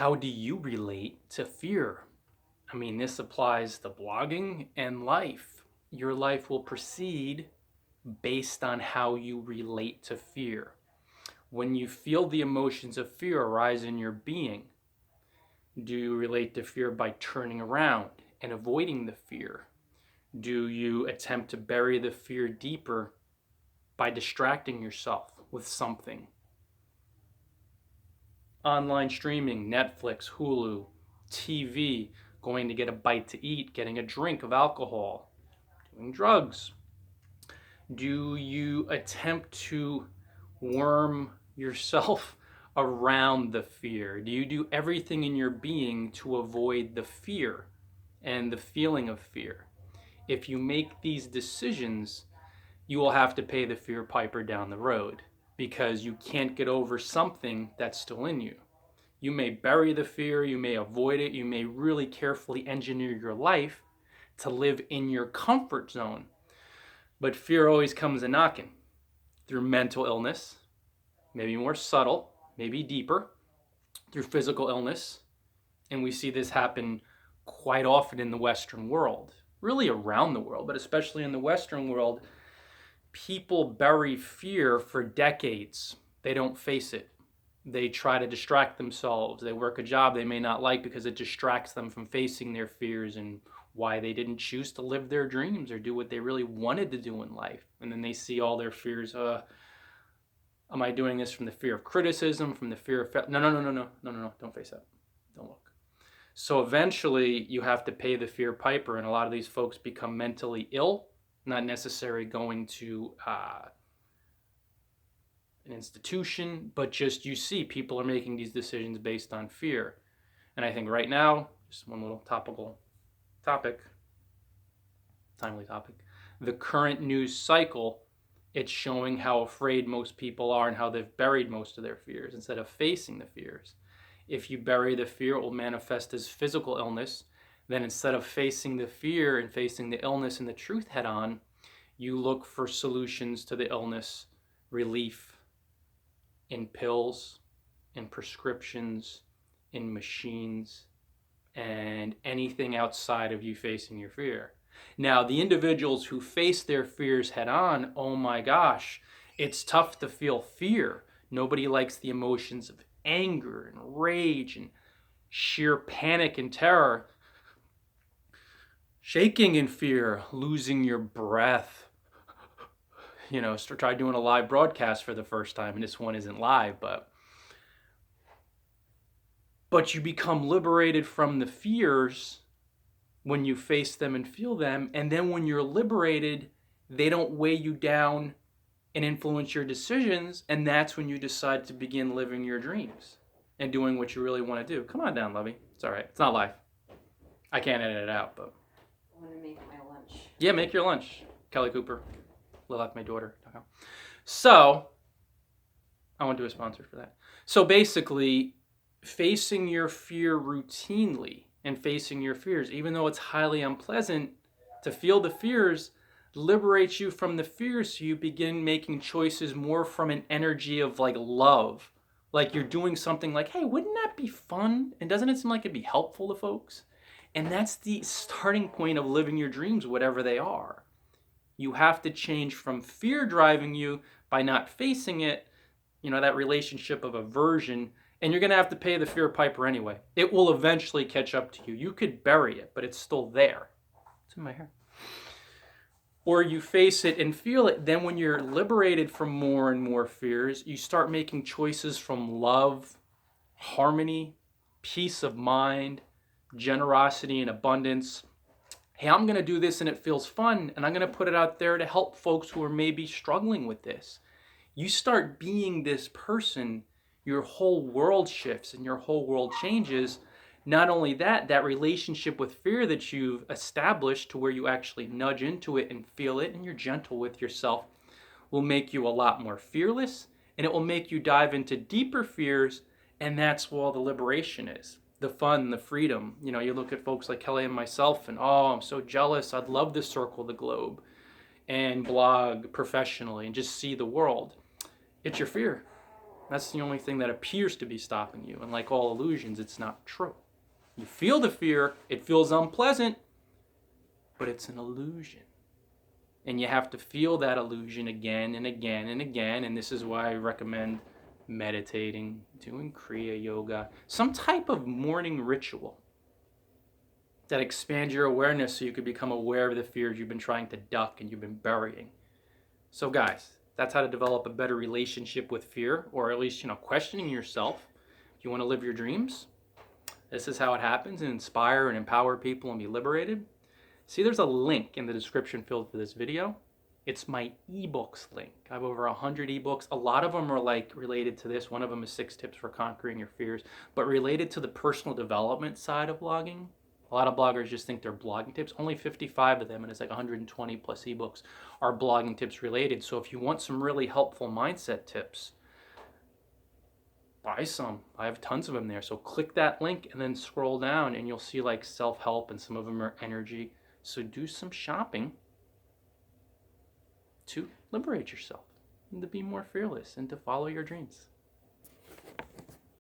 How do you relate to fear? I mean, this applies to blogging and life. Your life will proceed based on how you relate to fear. When you feel the emotions of fear arise in your being, do you relate to fear by turning around and avoiding the fear? Do you attempt to bury the fear deeper by distracting yourself with something? Online streaming, Netflix, Hulu, TV, going to get a bite to eat, getting a drink of alcohol, doing drugs. Do you attempt to worm yourself around the fear? Do you do everything in your being to avoid the fear and the feeling of fear? If you make these decisions, you will have to pay the fear piper down the road because you can't get over something that's still in you. You may bury the fear, you may avoid it, you may really carefully engineer your life to live in your comfort zone. But fear always comes a knocking through mental illness, maybe more subtle, maybe deeper, through physical illness. And we see this happen quite often in the Western world, really around the world, but especially in the Western world. People bury fear for decades. They don't face it. They try to distract themselves. They work a job they may not like because it distracts them from facing their fears and why they didn't choose to live their dreams or do what they really wanted to do in life. And then they see all their fears. Am I doing this from the fear of criticism, from the fear of no, don't face that. Don't look. So eventually you have to pay the fear piper, and a lot of these folks become mentally ill, not necessarily going to an institution, but just you see people are making these decisions based on fear. And I think right now, just one little timely topic, the current news cycle, it's showing how afraid most people are and how they've buried most of their fears instead of facing the fears. If you bury the fear, it will manifest as physical illness. Then instead of facing the fear and facing the illness and the truth head on, you look for solutions to the illness, relief, in pills, in prescriptions, in machines, and anything outside of you facing your fear. Now, the individuals who face their fears head on, oh my gosh, it's tough to feel fear. Nobody likes the emotions of anger and rage and sheer panic and terror. Shaking in fear, losing your breath, try doing a live broadcast for the first time, and this one isn't live, but you become liberated from the fears when you face them and feel them, and then when you're liberated, they don't weigh you down and influence your decisions, and that's when you decide to begin living your dreams and doing what you really want to do. Come on down, Lovey. It's all right. It's not live. I can't edit it out, but I want to make my lunch. Yeah, make your lunch. Kelly Cooper. LiveLikeMyDaughter.com. So, I want to do a sponsor for that. So basically, facing your fear routinely and facing your fears, even though it's highly unpleasant to feel the fears, liberates you from the fears, so you begin making choices more from an energy of like love. Like you're doing something like, hey, wouldn't that be fun? And doesn't it seem like it'd be helpful to folks? And that's the starting point of living your dreams, whatever they are. You have to change from fear driving you by not facing it, that relationship of aversion, and you're going to have to pay the fear piper anyway. It will eventually catch up to you. You could bury it, but it's still there. It's in my hair. Or you face it and feel it. Then when you're liberated from more and more fears, you start making choices from love, harmony, peace of mind, generosity and abundance. Hey, I'm going to do this and it feels fun, and I'm going to put it out there to help folks who are maybe struggling with this. You start being this person, your whole world shifts and your whole world changes. Not only that, that relationship with fear that you've established to where you actually nudge into it and feel it and you're gentle with yourself will make you a lot more fearless, and it will make you dive into deeper fears, and that's where all the liberation is. The fun, the freedom. You look at folks like Kelly and myself and, I'm so jealous. I'd love to circle the globe and blog professionally and just see the world. It's your fear. That's the only thing that appears to be stopping you. And like all illusions, it's not true. You feel the fear, it feels unpleasant, but it's an illusion. And you have to feel that illusion again and again and again. And this is why I recommend meditating, doing Kriya Yoga, some type of morning ritual that expands your awareness so you could become aware of the fears you've been trying to duck and you've been burying. So guys, that's how to develop a better relationship with fear, or at least, questioning yourself. If you want to live your dreams, this is how it happens, and inspire and empower people and be liberated. See, there's a link in the description field for this video. It's my ebooks link. I have over 100 ebooks. A lot of them are like related to this. One of them is 6 tips for conquering your fears, but related to the personal development side of blogging. A lot of bloggers just think they're blogging tips. Only 55 of them, and it's like 120 plus ebooks, are blogging tips related. So if you want some really helpful mindset tips, buy some. I have tons of them there. So click that link and then scroll down and you'll see like self-help, and some of them are energy. So do some shopping to liberate yourself and to be more fearless and to follow your dreams.